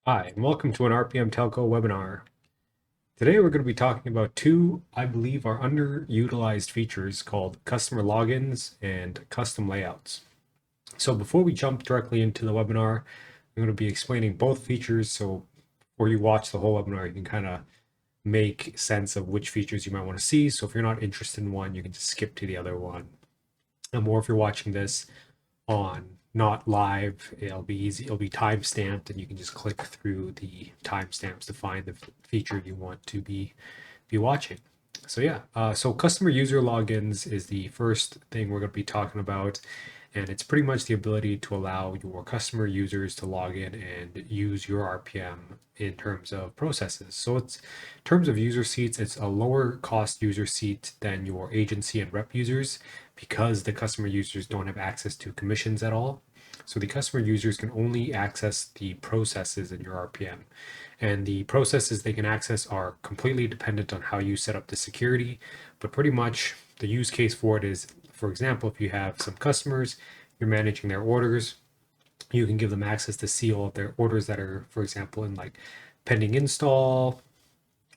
Hi, and welcome to an RPM Telco webinar. Today we're going to be talking about two, I believe, are underutilized features called customer logins and custom layouts. So before we jump directly into the webinar, I'm going to be explaining both features. So before you watch the whole webinar, you can kind of make sense of which features you might want to see. So if you're not interested in one, you can just skip to the other one. And more if you're watching this on not live, it'll be easy, it'll be time stamped, and you can just click through the timestamps to find the feature you want to be watching. So yeah, so customer user logins is the first thing we're going to be talking about, and it's pretty much the ability to allow your customer users to log in and use your RPM in terms of processes. So it's in terms of user seats, it's a lower cost user seat than your agency and rep users because the customer users don't have access to commissions at all. So the customer users can only access the processes in your RPM. And the processes they can access are completely dependent on how you set up the security. But pretty much the use case for it is, for example, if you have some customers, you're managing their orders, you can give them access to see all of their orders that are, for example, in like pending install,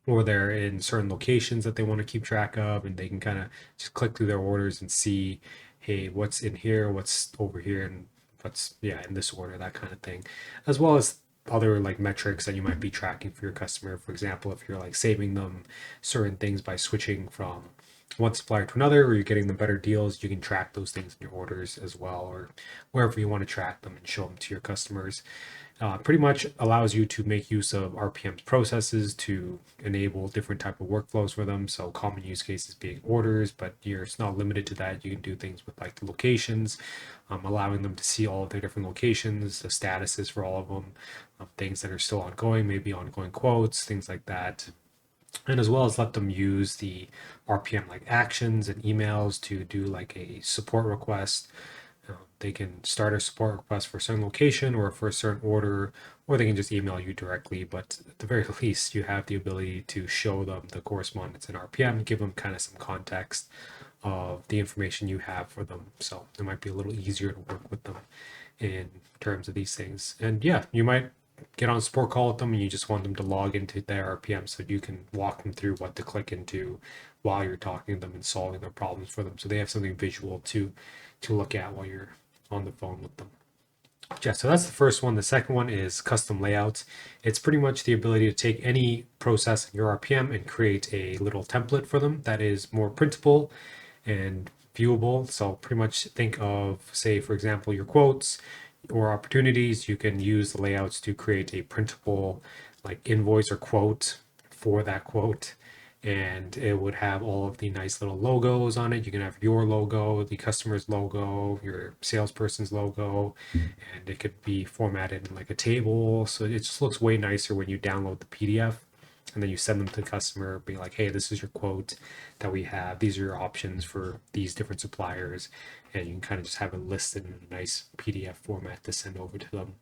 or they're in certain locations that they want to keep track of, and they can kind of just click through their orders and see, hey, what's in here, what's over here, and what's in this order, that kind of thing, as well as other like metrics that you might be tracking for your customer. For example, if you're like saving them certain things by switching from one supplier to another, or you're getting them better deals, you can track those things in your orders as well, or wherever you want to track them and show them to your customers. Pretty much allows you to make use of RPM's processes to enable different type of workflows for them. So common use cases being orders, but it's not limited to that. You can do things with like the locations, allowing them to see all of their different locations, the statuses for all of them, things that are still ongoing, maybe ongoing quotes, things like that. And as well as let them use the RPM like actions and emails to do like a support request. They can start a support request for a certain location or for a certain order, or they can just email you directly. But at the very least, you have the ability to show them the correspondence in RPM, give them kind of some context of the information you have for them. So it might be a little easier to work with them in terms of these things. And yeah, you might get on a support call with them and you just want them to log into their RPM so you can walk them through what to click into while you're talking to them and solving their problems for them. So they have something visual to look at while you're on the phone with them. Yeah, so that's the first one. The second one is custom layouts. It's pretty much the ability to take any process in your RPM and create a little template for them that is more printable and viewable. So pretty much think of, say, for example, your quotes or opportunities. You can use the layouts to create a printable like invoice or quote for that quote, and it would have all of the nice little logos on it. You can have your logo, the customer's logo, your salesperson's logo, and it could be formatted in like a table. So it just looks way nicer when you download the PDF and then you send them to the customer, be like, hey, this is your quote that we have. These are your options for these different suppliers. And you can kind of just have it listed in a nice PDF format to send over to them.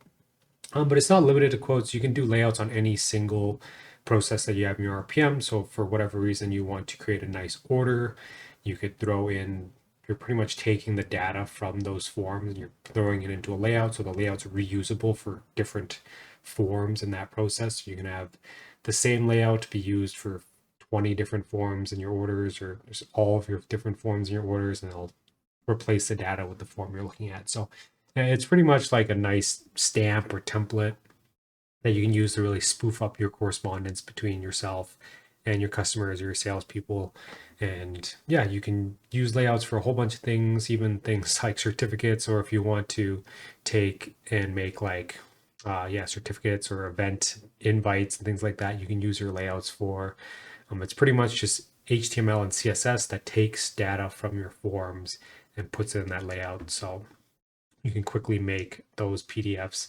But it's not limited to quotes. You can do layouts on any single process that you have in your RPM. So for whatever reason you want to create a nice order, you could throw in, you're pretty much taking the data from those forms and you're throwing it into a layout. So the layout's reusable for different forms in that process. So you can have the same layout be used for 20 different forms in your orders, or just all of your different forms in your orders, and it'll replace the data with the form you're looking at. So it's pretty much like a nice stamp or template that you can use to really spoof up your correspondence between yourself and your customers or your salespeople. And yeah, you can use layouts for a whole bunch of things, even things like certificates, or if you want to take and make like certificates or event invites and things like that, you can use your layouts for. It's pretty much just HTML and CSS that takes data from your forms and puts it in that layout. So you can quickly make those PDFs.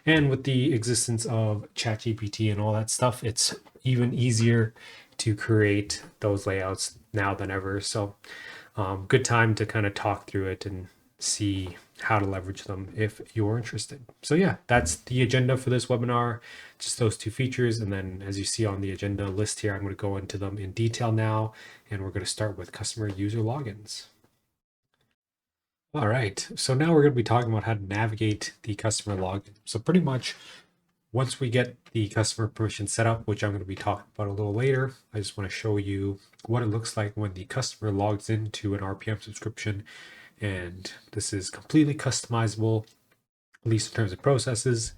And with the existence of ChatGPT and all that stuff, it's even easier to create those layouts now than ever. So, good time to kind of talk through it and see how to leverage them if you're interested. So, yeah, that's the agenda for this webinar, just those two features. And then, as you see on the agenda list here, I'm going to go into them in detail now. And we're going to start with customer user logins. All right, so now we're going to be talking about how to navigate the customer login. So pretty much once we get the customer permission set up, which I'm going to be talking about a little later, I just want to show you what it looks like when the customer logs into an RPM subscription. And this is completely customizable, at least in terms of processes.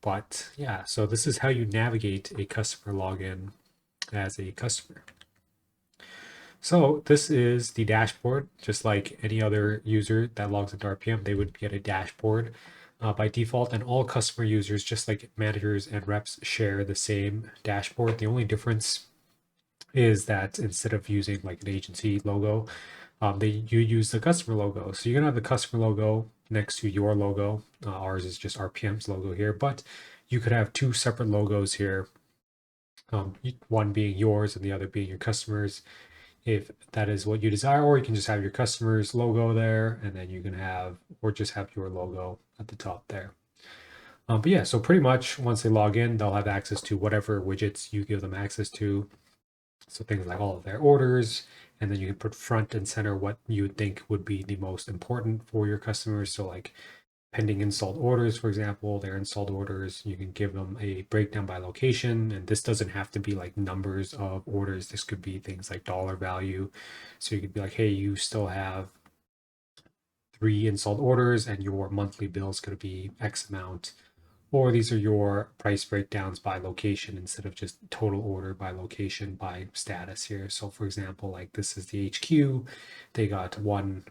But yeah, so this is how you navigate a customer login as a customer. So this is the dashboard, just like any other user that logs into RPM, they would get a dashboard by default, and all customer users, just like managers and reps, share the same dashboard. The only difference is that instead of using like an agency logo, you use the customer logo. So you're gonna have the customer logo next to your logo. Ours is just RPM's logo here, but you could have two separate logos here, one being yours and the other being your customers, if that is what you desire, or you can just have your customer's logo there, and then you can have, or just have your logo at the top there. But yeah, so pretty much once they log in, they'll have access to whatever widgets you give them access to. So things like all of their orders, and then you can put front and center what you would think would be the most important for your customers. So like pending installed orders, for example, their installed orders, you can give them a breakdown by location. And this doesn't have to be like numbers of orders. This could be things like dollar value. So you could be like, hey, you still have 3 installed orders and your monthly bill is going to be X amount. Or these are your price breakdowns by location instead of just total order by location by status here. So for example, like this is the HQ, they got 1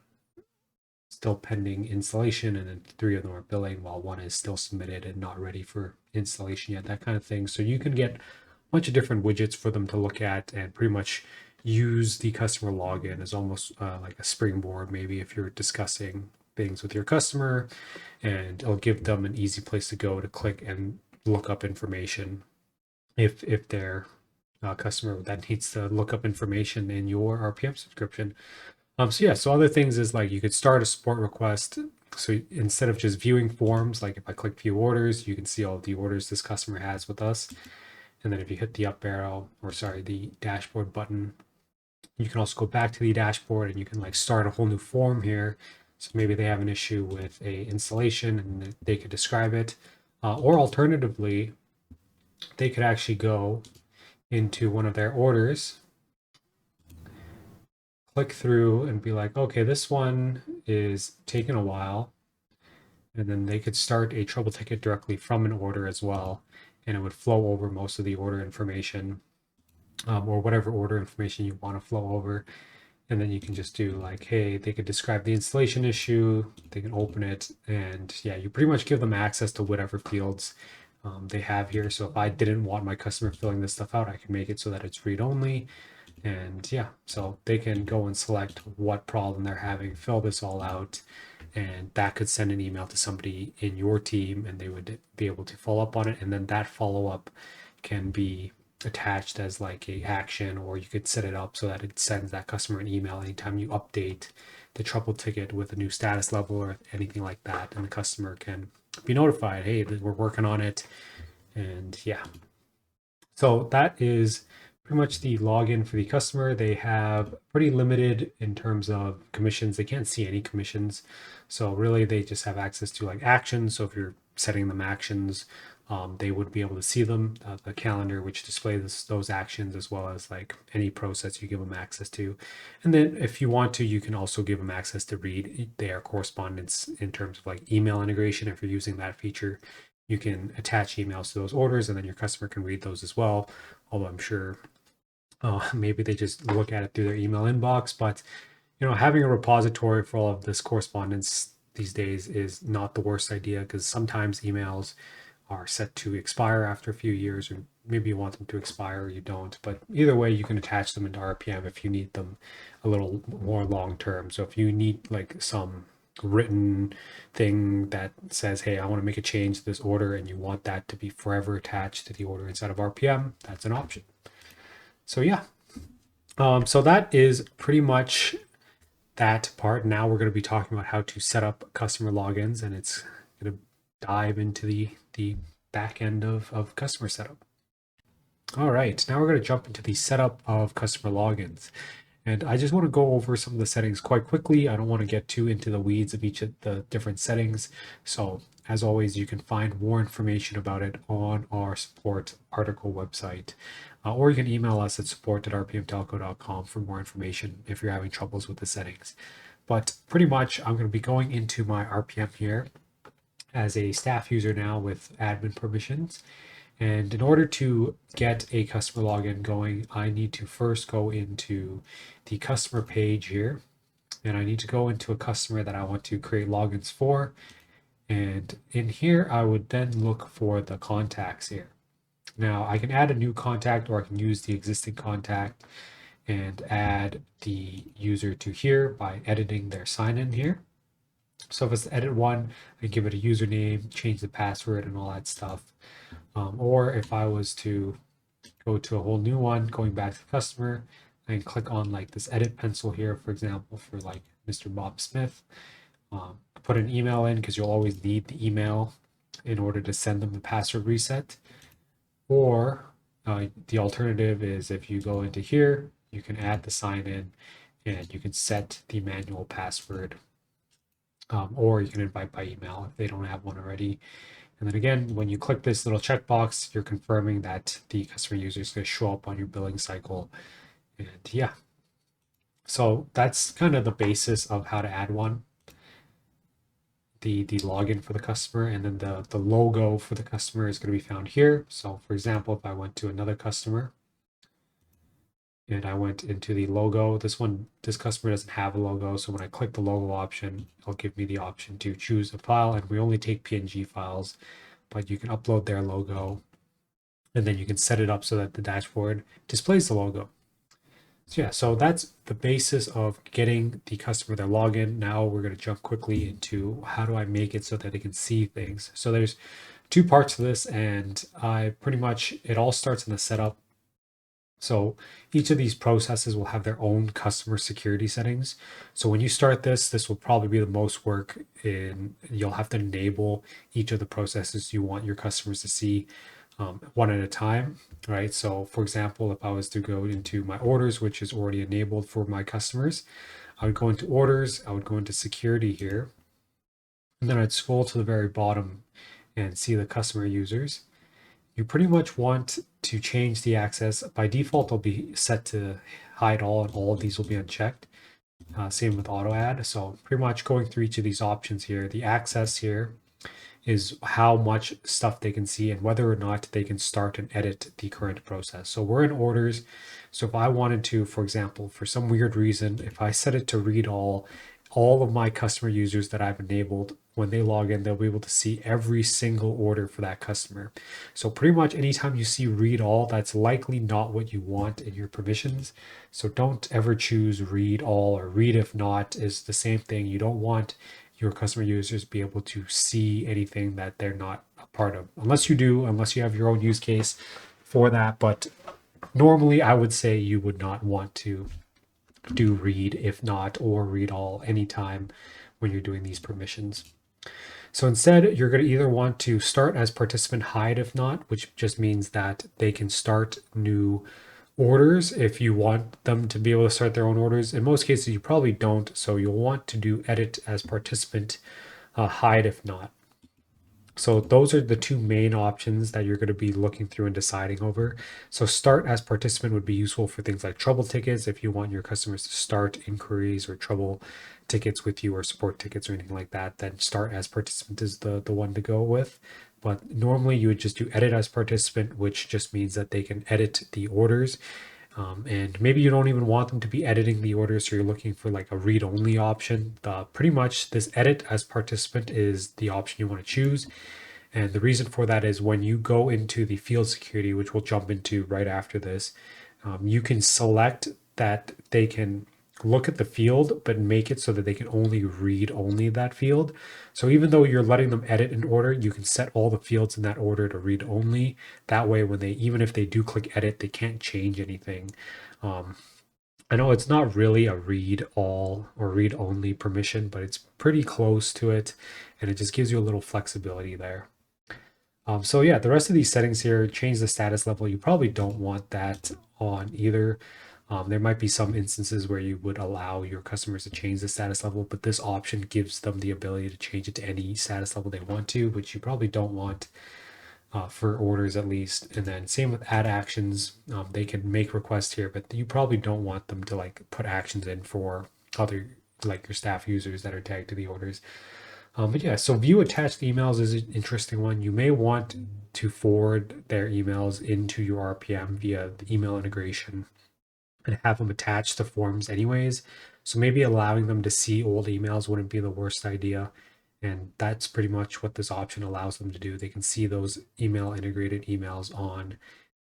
still pending installation, and then 3 of them are billing while 1 is still submitted and not ready for installation yet, that kind of thing. So you can get a bunch of different widgets for them to look at and pretty much use the customer login as almost like a springboard, maybe if you're discussing things with your customer, and it'll give them an easy place to go to click and look up information if they're a customer that needs to look up information in your RPM subscription. So yeah, so other things is like you could start a support request. So instead of just viewing forms, like if I click view orders, you can see all of the orders this customer has with us. And then if you hit the up arrow, or sorry, the dashboard button, you can also go back to the dashboard and you can like start a whole new form here. So maybe they have an issue with a installation and they could describe it. Or alternatively, they could actually go into one of their orders, click through and be like, okay, this one is taking a while. And then they could start a trouble ticket directly from an order as well. And it would flow over most of the order information, or whatever order information you want to flow over. And then you can just do like, hey, they could describe the installation issue, they can open it, and yeah, you pretty much give them access to whatever fields they have here. So if I didn't want my customer filling this stuff out, I can make it so that it's read only. And yeah, so they can go and select what problem they're having, fill this all out, and that could send an email to somebody in your team and they would be able to follow up on it. And then that follow up can be attached as like a action, or you could set it up so that it sends that customer an email anytime you update the trouble ticket with a new status level or anything like that, and the customer can be notified, hey, we're working on it. And yeah, so that is pretty much the login for the customer. They have pretty limited in terms of commissions. They can't see any commissions. So really they just have access to like actions. So if you're setting them actions, they would be able to see them, the calendar, which displays those actions, as well as like any process you give them access to. And then if you want to, you can also give them access to read their correspondence in terms of like email integration. If you're using that feature, you can attach emails to those orders and then your customer can read those as well. Although I'm sure maybe they just look at it through their email inbox, but having a repository for all of this correspondence these days is not the worst idea, because sometimes emails are set to expire after a few years, or maybe you want them to expire or you don't. But either way, you can attach them into RPM if you need them a little more long term. So if you need like some written thing that says, hey, I want to make a change to this order, and you want that to be forever attached to the order inside of RPM, that's an option. So yeah, so that is pretty much that part. Now we're going to be talking about how to set up customer logins, and it's going to dive into the back end of customer setup. All right, now we're going to jump into the setup of customer logins. And I just want to go over some of the settings quite quickly. I don't want to get too into the weeds of each of the different settings. So as always, you can find more information about it on our support article website. Or you can email us at support@rpmtelco.com for more information if you're having troubles with the settings. But pretty much, I'm going to be going into my RPM here as a staff user now with admin permissions. And in order to get a customer login going, I need to first go into the customer page here. And I need to go into a customer that I want to create logins for. And in here, I would then look for the contacts here. Now I can add a new contact, or I can use the existing contact and add the user to here by editing their sign in here. So if it's edit one, I give it a username, change the password and all that stuff. Or if I was to go to a whole new one, going back to the customer, I can click on like this edit pencil here, for example, for like Mr. Bob Smith. Put an email in because you'll always need the email in order to send them the password reset. Or the alternative is if you go into here, you can add the sign in and you can set the manual password. Or you can invite by email if they don't have one already. And then again, when you click this little checkbox, you're confirming that the customer user is going to show up on your billing cycle. And yeah, so that's kind of the basis of how to add one. The login for the customer, and then the logo for the customer is going to be found here. So for example, if I went to another customer and I went into the logo, this customer doesn't have a logo. So when I click the logo option, it'll give me the option to choose a file, and we only take PNG files, but you can upload their logo and then you can set it up so that the dashboard displays the logo. So yeah, so that's the basis of getting the customer their login. Now we're going to jump quickly into how do I make it so that they can see things. So there's two parts to this, and it all starts in the setup. So each of these processes will have their own customer security settings. So when you start this will probably be the most work you'll have to enable each of the processes you want your customers to see one at a time, right? So for example, if I was to go into my orders, which is already enabled for my customers, I would go into orders, I would go into security here, and then I'd scroll to the very bottom and see the customer users. You pretty much want to change the access. By default, they'll be set to hide all, and all of these will be unchecked. Same with auto add. So pretty much going through each of these options here, the access here is how much stuff they can see and whether or not they can start and edit the current process. So we're in orders. So if I wanted to, for example, for some weird reason, if I set it to read all of my customer users that I've enabled, when they log in, they'll be able to see every single order for that customer. So pretty much anytime you see read all, that's likely not what you want in your permissions. So don't ever choose read all, or read if not is the same thing. You don't want your customer users be able to see anything that they're not a part of, unless you have your own use case for that. But normally I would say you would not want to do read if not or read all anytime when you're doing these permissions. So instead, you're going to either want to start as participant hide if not, which just means that they can start new orders if you want them to be able to start their own orders. In most cases, you probably don't, so you'll want to do edit as participant, hide if not. So those are the two main options that you're going to be looking through and deciding over. So start as participant would be useful for things like trouble tickets. If you want your customers to start inquiries or trouble tickets with you, or support tickets or anything like that, then start as participant is the one to go with. But normally you would just do edit as participant, which just means that they can edit the orders. And maybe you don't even want them to be editing the orders, so you're looking for like a read-only option. Pretty much this edit as participant is the option you want to choose. And the reason for that is when you go into the field security, which we'll jump into right after this, you can select that they can look at the field, but make it so that they can only read only that field. So even though you're letting them edit an order, you can set all the fields in that order to read only. That way, even if they do click edit, they can't change anything. I know it's not really a read all or read only permission, but it's pretty close to it, and it just gives you a little flexibility there. So yeah, the rest of these settings here, change the status level. You probably don't want that on either. There might be some instances where you would allow your customers to change the status level, but this option gives them the ability to change it to any status level they want to, which you probably don't want for orders at least. And then same with add actions. They can make requests here, but you probably don't want them to like put actions in for other like your staff users that are tagged to the orders. But yeah, so view attached emails is an interesting one. You may want to forward their emails into your RPM via the email integration and have them attached to forms anyways. So maybe allowing them to see old emails wouldn't be the worst idea. And that's pretty much what this option allows them to do. They can see those email integrated emails on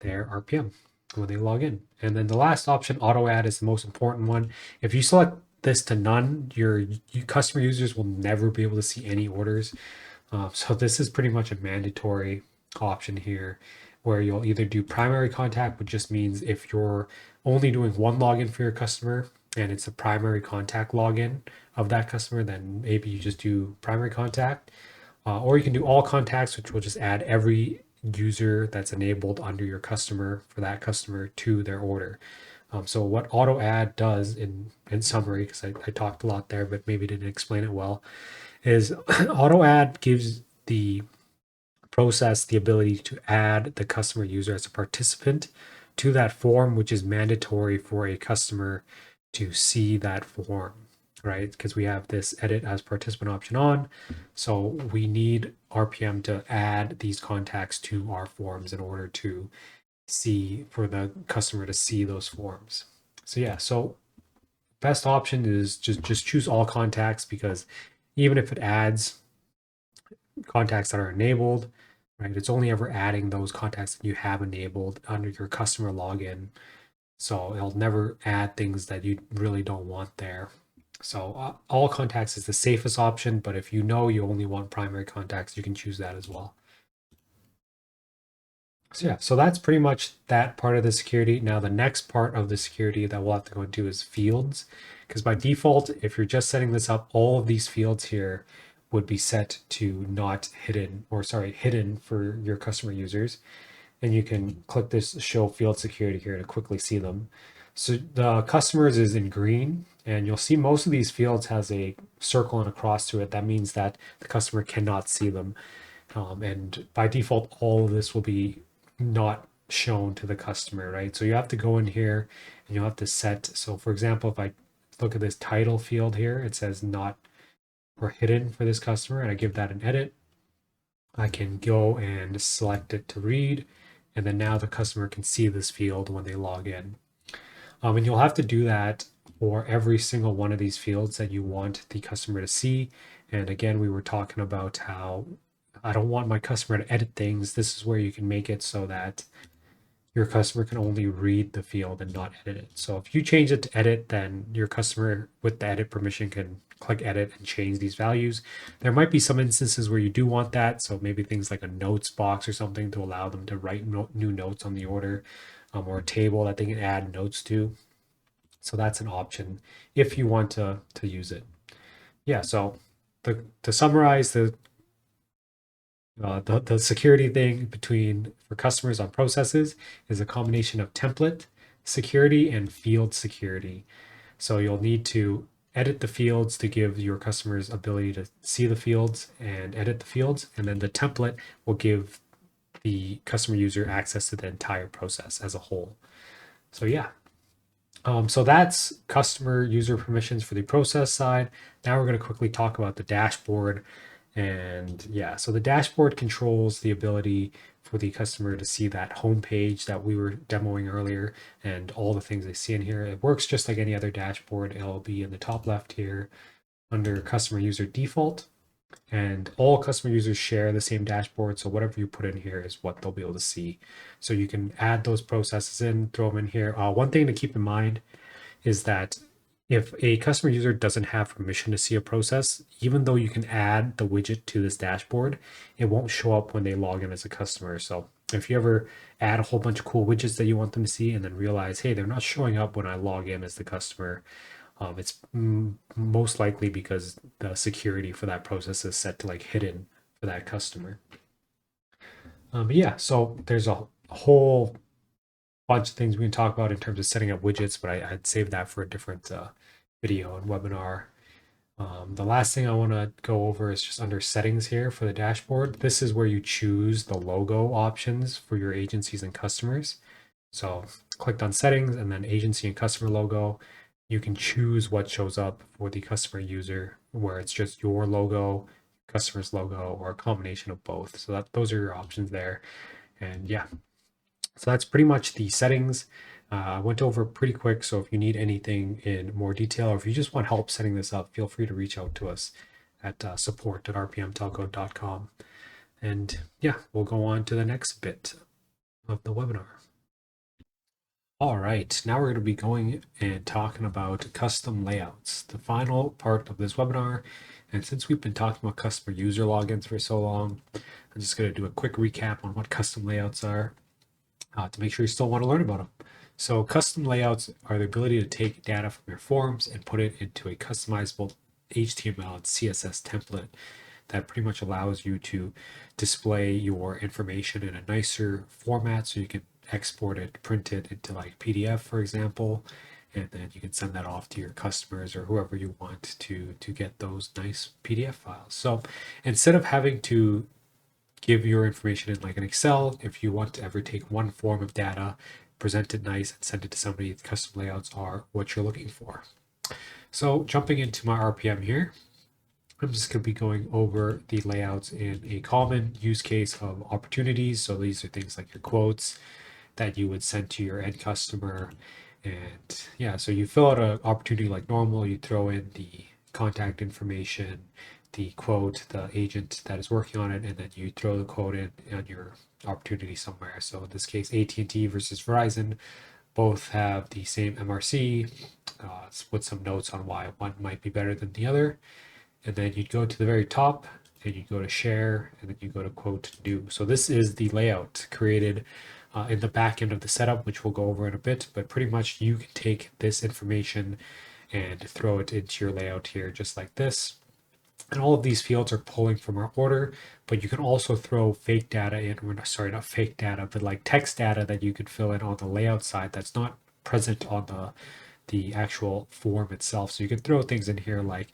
their RPM when they log in. And then the last option, auto add, is the most important one. If you select this to none, your customer users will never be able to see any orders. So this is pretty much a mandatory option here where you'll either do primary contact, which just means if you're only doing one login for your customer and it's a primary contact login of that customer, then maybe you just do primary contact. Or you can do all contacts, which will just add every user that's enabled under your customer for that customer to their order. So what auto add does in summary, because I talked a lot there, but maybe didn't explain it well, is auto add gives the process the ability to add the customer user as a participant to that form, which is mandatory for a customer to see that form, right? Because we have this edit as participant option on. So we need RPM to add these contacts to our forms in order to see, for the customer to see those forms. So yeah, so best option is just choose all contacts, because even if it adds contacts that are enabled, right, it's only ever adding those contacts that you have enabled under your customer login. So it'll never add things that you really don't want there. So all contacts is the safest option, but if you know you only want primary contacts, you can choose that as well. So yeah, so that's pretty much that part of the security. Now the next part of the security that we'll have to go into is fields, because by default, if you're just setting this up, all of these fields here would be set to not hidden, or sorry, hidden for your customer users. And you can click this show field security here to quickly see them. So the customers is in green, and you'll see most of these fields has a circle and a cross to it. That means that the customer cannot see them. And by default, all of this will be not shown to the customer, right? So you have to go in here and you'll have to set. So for example, if I look at this title field here, it says not or hidden for this customer, and I give that an edit. I can go and select it to read, and then now the customer can see this field when they log in. And you'll have to do that for every single one of these fields that you want the customer to see. And again, we were talking about how I don't want my customer to edit things. This is where you can make it so that your customer can only read the field and not edit it. So if you change it to edit, then your customer with the edit permission can click edit and change these values. There might be some instances where you do want that. So maybe things like a notes box or something to allow them to write new notes on the order, or a table that they can add notes to. So that's an option if you want to use it. Yeah, so to summarize, the security thing between for customers on processes is a combination of template security and field security. So you'll need to edit the fields to give your customers ability to see the fields and edit the fields, and then the template will give the customer user access to the entire process as a whole. So yeah. So that's customer user permissions for the process side. Now we're going to quickly talk about the dashboard. And yeah, so the dashboard controls the ability for the customer to see that home page that we were demoing earlier and all the things they see in here. It works just like any other dashboard. It'll be in the top left here under customer user default. And all customer users share the same dashboard. So whatever you put in here is what they'll be able to see. So you can add those processes in, throw them in here. One thing to keep in mind is that if a customer user doesn't have permission to see a process, even though you can add the widget to this dashboard, it won't show up when they log in as a customer. So if you ever add a whole bunch of cool widgets that you want them to see and then realize, hey, they're not showing up when I log in as the customer, it's most likely because the security for that process is set to like hidden for that customer. But yeah, so there's a whole bunch of things we can talk about in terms of setting up widgets, but I'd save that for a different video and webinar. The last thing I want to go over is just under settings here for the dashboard. This is where you choose the logo options for your agencies and customers. So clicked on settings and then agency and customer logo. You can choose what shows up for the customer user, where it's just your logo, customer's logo, or a combination of both. So those are your options there. And yeah, so that's pretty much the settings. I went over pretty quick, so if you need anything in more detail, or if you just want help setting this up, feel free to reach out to us at support@rpmtelco.com. And yeah, we'll go on to the next bit of the webinar. All right, now we're going to be going and talking about custom layouts, the final part of this webinar. And since we've been talking about customer user logins for so long, I'm just going to do a quick recap on what custom layouts are to make sure you still want to learn about them. So custom layouts are the ability to take data from your forms and put it into a customizable HTML and CSS template that pretty much allows you to display your information in a nicer format, so you can export it, print it into like PDF, for example, and then you can send that off to your customers or whoever you want to get those nice PDF files. So instead of having to give your information in like an Excel, if you want to ever take one form of data, present it nice, and send it to somebody, the custom layouts are what you're looking for. So jumping into my RPM here, I'm just going to be going over the layouts in a common use case of opportunities. So these are things like your quotes that you would send to your end customer. And yeah, so you fill out an opportunity like normal, you throw in the contact information, the quote, the agent that is working on it, and then you throw the quote in on your opportunity somewhere. So in this case, AT&T versus Verizon both have the same MRC, with some notes on why one might be better than the other. And then you'd go to the very top and you go to share, and then you go to quote new. So this is the layout created in the back end of the setup, which we'll go over in a bit, but pretty much you can take this information and throw it into your layout here, just like this. And all of these fields are pulling from our order, but you can also throw fake data in, or sorry, not fake data, but like text data that you could fill in on the layout side that's not present on the actual form itself. So you can throw things in here like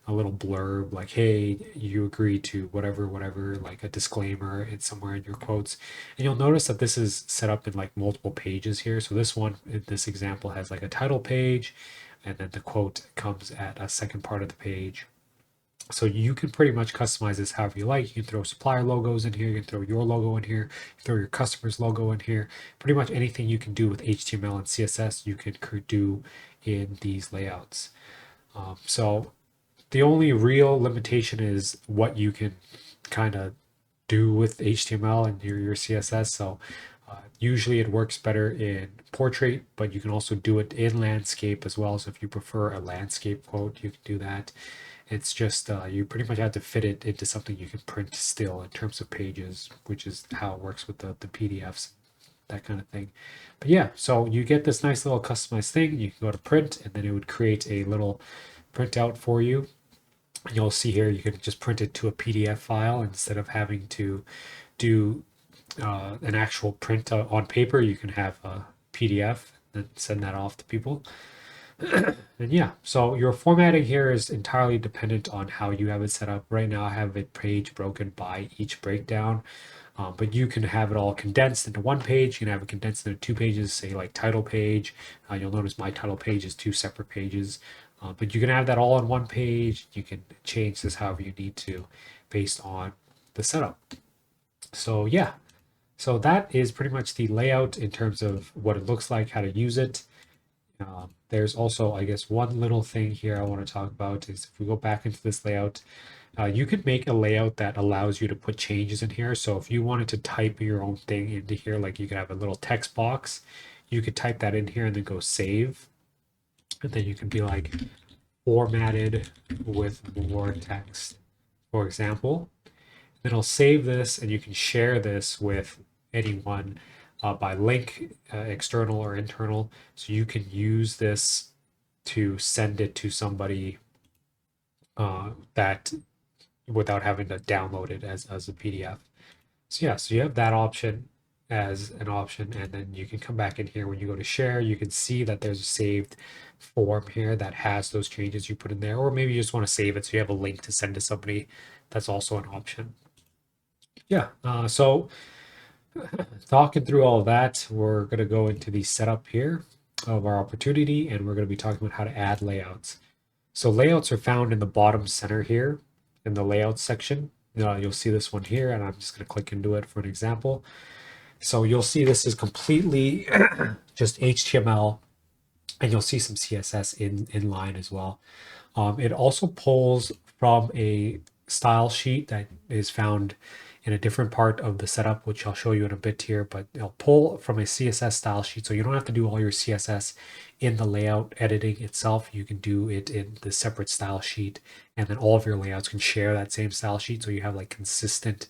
a little blurb, like, hey, you agree to whatever, like a disclaimer in somewhere in your quotes. And you'll notice that this is set up in like multiple pages here. So this one, in this example, has like a title page, and then the quote comes at a second part of the page. So you can pretty much customize this however you like. You can throw supplier logos in here, you can throw your logo in here, you throw your customer's logo in here. Pretty much anything you can do with HTML and CSS, you can do in these layouts. So the only real limitation is what you can kind of do with HTML and your CSS. So usually it works better in portrait, but you can also do it in landscape as well. So if you prefer a landscape quote, you can do that. It's just you pretty much have to fit it into something you can print still in terms of pages, which is how it works with the PDFs, that kind of thing. But yeah, so you get this nice little customized thing. You can go to print, and then it would create a little printout for you. You'll see here you can just print it to a PDF file instead of having to do an actual print on paper. You can have a PDF and send that off to people. And yeah, so your formatting here is entirely dependent on how you have it set up. Right now I have a page broken by each breakdown, but you can have it all condensed into one page. You can have it condensed into two pages, say like title page. You'll notice my title page is two separate pages, but you can have that all on one page. You can change this however you need to based on the setup. So yeah, so that is pretty much the layout in terms of what it looks like, how to use it. There's also, I guess, one little thing here I want to talk about is if we go back into this layout, you could make a layout that allows you to put changes in here. So if you wanted to type your own thing into here, like you could have a little text box, you could type that in here and then go save. And then you can be like formatted with more text, for example. Then I'll save this, and you can share this with anyone by link, external or internal. So you can use this to send it to somebody that without having to download it as a PDF. So yeah, so you have that option. as an option, and then you can come back in here when you go to share. You can see that there's a saved form here that has those changes you put in there, or maybe you just want to save it so you have a link to send to somebody. That's also an option. Yeah, so talking through all of that, we're going to go into the setup here of our opportunity, and we're going to be talking about how to add layouts. So layouts are found in the bottom center here in the layout section. You'll see this one here, and I'm just going to click into it for an example. So you'll see this is completely just HTML, and you'll see some CSS in line as well. It also pulls from a style sheet that is found in a different part of the setup, which I'll show you in a bit here, but it'll pull from a CSS style sheet. So you don't have to do all your CSS in the layout editing itself. You can do it in the separate style sheet, and then all of your layouts can share that same style sheet. So you have like consistent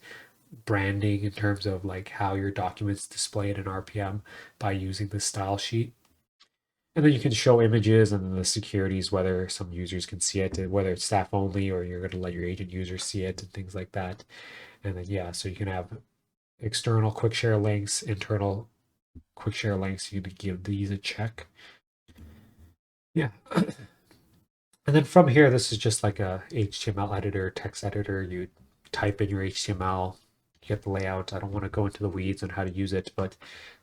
branding in terms of like how your documents display it in RPM by using the style sheet. And then you can show images and then the securities, whether some users can see it, whether it's staff only or you're going to let your agent users see it and things like that. And then, yeah, so you can have external quick share links, internal quick share links. You can give these a check. Yeah. And then from here, this is just like a HTML editor, text editor. You type in your HTML, you get the layout. I don't want to go into the weeds on how to use it, but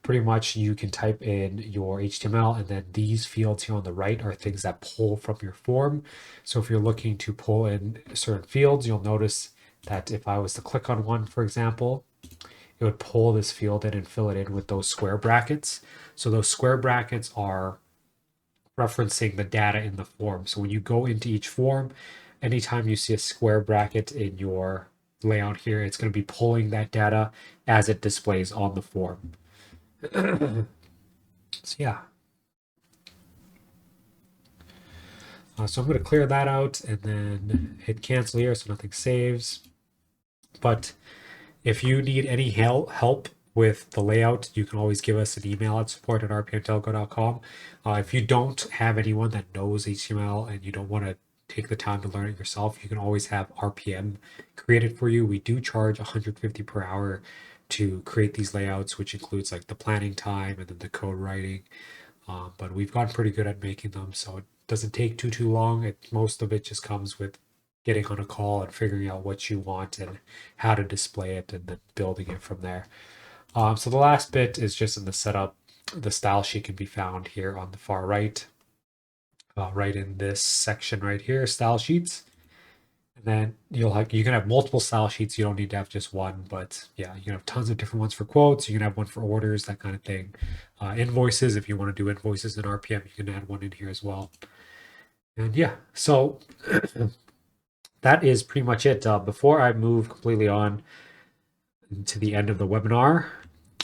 pretty much you can type in your HTML, and then these fields here on the right are things that pull from your form. So if you're looking to pull in certain fields, you'll notice that if I was to click on one, for example, it would pull this field in and fill it in with those square brackets. So those square brackets are referencing the data in the form. So when you go into each form, anytime you see a square bracket in your layout here, it's going to be pulling that data as it displays on the form. So yeah. So I'm going to clear that out and then hit cancel here so nothing saves. But if you need any help with the layout, you can always give us an email at support@rpmtelco.com. If you don't have anyone that knows HTML and you don't want to take the time to learn it yourself, you can always have RPM created for you. We do charge 150 per hour to create these layouts, which includes like the planning time and then the code writing. But we've gotten pretty good at making them, so it doesn't take too long. Most of it just comes with getting on a call and figuring out what you want and how to display it and then building it from there. So the last bit is just in the setup. The style sheet can be found here on the far right, right in this section right here, style sheets. And then you can have multiple style sheets. You don't need to have just one, but yeah, you can have tons of different ones for quotes. You can have one for orders, that kind of thing. Invoices, if you want to do invoices in RPM, you can add one in here as well. And yeah, so that is pretty much it. Before I move completely on to the end of the webinar,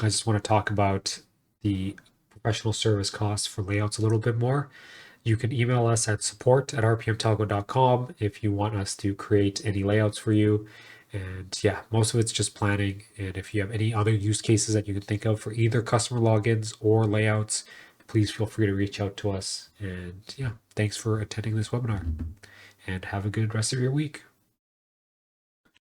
I just want to talk about the professional service costs for layouts a little bit more. You can email us at support@rpmtelco.com if you want us to create any layouts for you. And yeah, most of it's just planning. And if you have any other use cases that you can think of for either customer logins or layouts, please feel free to reach out to us. And yeah, thanks for attending this webinar and have a good rest of your week.